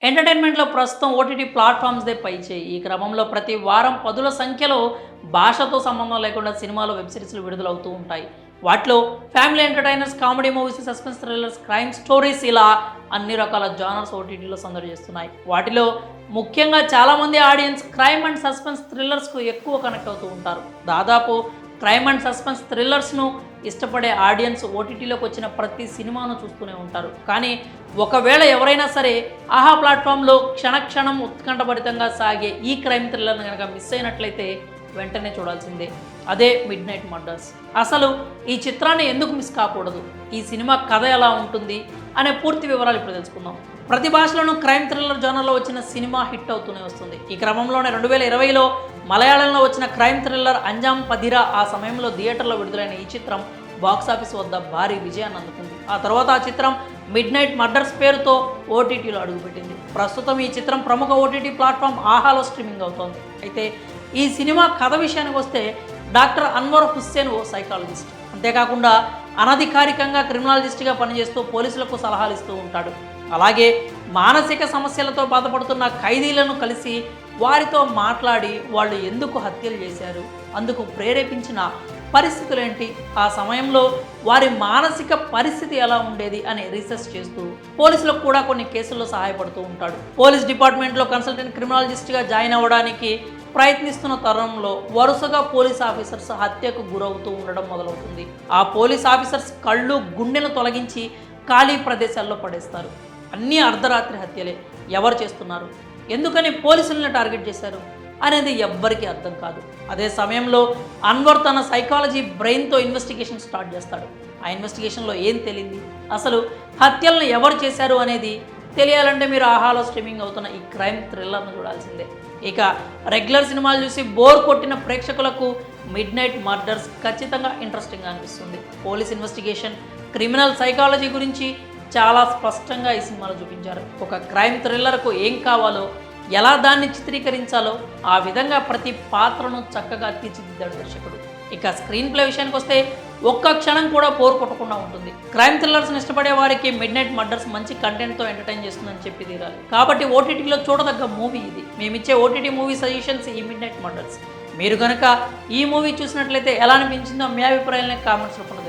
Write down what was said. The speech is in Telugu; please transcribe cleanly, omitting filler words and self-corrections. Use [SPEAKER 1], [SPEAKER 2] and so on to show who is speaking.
[SPEAKER 1] ఎంటర్టైన్మెంట్లో ప్రస్తుతం ఓటీటీ ప్లాట్ఫామ్స్దే పైచేయి. ఈ క్రమంలో ప్రతి వారం పదుల సంఖ్యలో భాషతో సంబంధం లేకుండా సినిమాలు, వెబ్ సిరీస్లు విడుదలవుతూ ఉంటాయి. వాటిలో family entertainers, comedy movies, suspense thrillers, crime stories ఇలా అన్ని రకాల జానర్స్ ఓటీటీలో సందడి చేస్తున్నాయి. వాటిలో ముఖ్యంగా చాలామంది ఆడియన్స్ క్రైమ్ అండ్ సస్పెన్స్ థ్రిల్లర్స్కు ఎక్కువ కనెక్ట్ అవుతూ ఉంటారు. దాదాపు క్రైమ్ అండ్ సస్పెన్స్ థ్రిల్లర్స్ను ఇష్టపడే ఆడియన్స్ ఓటీటీలోకి వచ్చిన ప్రతి సినిమాను చూస్తూనే ఉంటారు. కానీ ఒకవేళ ఎవరైనా సరే ఆహా ప్లాట్ఫామ్లో క్షణక్షణం ఉత్కంఠభరితంగా సాగే ఈ క్రైమ్ థ్రిల్లర్ని కనుక మిస్ అయినట్లయితే వెంటనే చూడాల్సిందే. అదే మిడ్ నైట్ మర్డర్స్. అసలు ఈ చిత్రాన్ని ఎందుకు మిస్ కాకూడదు, ఈ సినిమా కథ ఎలా ఉంటుంది అనే పూర్తి వివరాలు ఇప్పుడు తెలుసుకుందాం. ప్రతి భాషలోనూ క్రైమ్ థ్రిల్లర్ జోనర్లో వచ్చిన సినిమా హిట్ అవుతూనే వస్తుంది. ఈ క్రమంలోనే 2020లో మలయాళంలో వచ్చిన క్రైమ్ థ్రిల్లర్ అంజామ్ పదిరా ఆ సమయంలో థియేటర్లో విడుదలైన ఈ చిత్రం బాక్సాఫీస్ వద్ద భారీ విజయాన్ని అందుకుంది. ఆ తర్వాత ఆ చిత్రం మిడ్ నైట్ మర్డర్స్ పేరుతో ఓటీటీలో అడుగుపెట్టింది. ప్రస్తుతం ఈ చిత్రం ప్రముఖ ఓటీటీ ప్లాట్ఫామ్ ఆహాలో స్ట్రీమింగ్ అవుతోంది. అయితే ఈ సినిమా కథ విషయానికి వస్తే డాక్టర్ అన్వర్ హుస్సేన్ ఓ సైకాలజిస్ట్, అంతేకాకుండా అనధికారికంగా క్రిమినాలజిస్ట్గా పనిచేస్తూ పోలీసులకు సలహాలు ఇస్తూ ఉంటాడు. అలాగే మానసిక సమస్యలతో బాధపడుతున్న ఖైదీలను కలిసి వారితో మాట్లాడి వాళ్ళు ఎందుకు హత్యలు చేశారు, అందుకు ప్రేరేపించిన పరిస్థితులేంటి, ఆ సమయంలో వారి మానసిక పరిస్థితి ఎలా ఉండేది అని రీసెర్చ్ చేస్తూ పోలీసులకు కూడా కొన్ని కేసుల్లో సహాయపడుతూ ఉంటాడు. పోలీస్ డిపార్ట్మెంట్లో కన్సల్టెంట్ క్రిమినాలజిస్ట్గా జాయిన్ అవ్వడానికి ప్రయత్నిస్తున్న తరుణంలో వరుసగా పోలీస్ ఆఫీసర్స్ హత్యకు గురవుతూ ఉండడం మొదలవుతుంది. ఆ పోలీస్ ఆఫీసర్స్ కళ్ళు, గుండెను తొలగించి ఖాళీ ప్రదేశాల్లో పడేస్తారు. అన్నీ అర్ధరాత్రి హత్యలే. ఎవరు చేస్తున్నారు, ఎందుకని పోలీసులను టార్గెట్ చేశారు అనేది ఎవ్వరికీ అర్థం కాదు. అదే సమయంలో అన్వర్ తన సైకాలజీ బ్రెయిన్తో ఇన్వెస్టిగేషన్ స్టార్ట్ చేస్తాడు. ఆ ఇన్వెస్టిగేషన్లో ఏం తెలియంది, అసలు హత్యలను ఎవరు చేశారు అనేది తెలియాలంటే మీరు ఆహాలో స్ట్రీమింగ్ అవుతున్న ఈ క్రైమ్ థ్రిల్లర్ను చూడాల్సిందే. ఇక రెగ్యులర్ సినిమాలు చూసి బోర్ కొట్టిన ప్రేక్షకులకు మిడ్ నైట్ మర్డర్స్ ఖచ్చితంగా ఇంట్రెస్టింగ్గా అనిపిస్తుంది. పోలీస్ ఇన్వెస్టిగేషన్, క్రిమినల్ సైకాలజీ గురించి చాలా స్పష్టంగా ఈ సినిమాలో చూపించారు. ఒక క్రైమ్ థ్రిల్లర్కు ఏం కావాలో, ఎలా దాన్ని చిత్రీకరించాలో ఆ విధంగా ప్రతి పాత్రను చక్కగా తీర్చిదిద్దాడు దర్శకుడు. ఇక స్క్రీన్ ప్లే విషయానికి వస్తే ఒక్క క్షణం కూడా బోర్ కొట్టకుండా ఉంటుంది. క్రైమ్ థ్రిల్లర్స్ని ఇష్టపడే వారికి మిడ్ నైట్ మర్డర్స్ మంచి కంటెంట్తో ఎంటర్టైన్ చేస్తుందని చెప్పి తీరాలి. కాబట్టి ఓటీటీలో చూడదగ్గ మూవీ ఇది. మేమిచ్చే ఓటీటీ మూవీ సజెషన్స్ ఈ మిడ్ నైట్ మర్డర్స్. మీరు కనుక ఈ మూవీ చూసినట్లయితే ఎలా అనిపించిందో మీ అభిప్రాయాలని కామెంట్స్ రూపంలో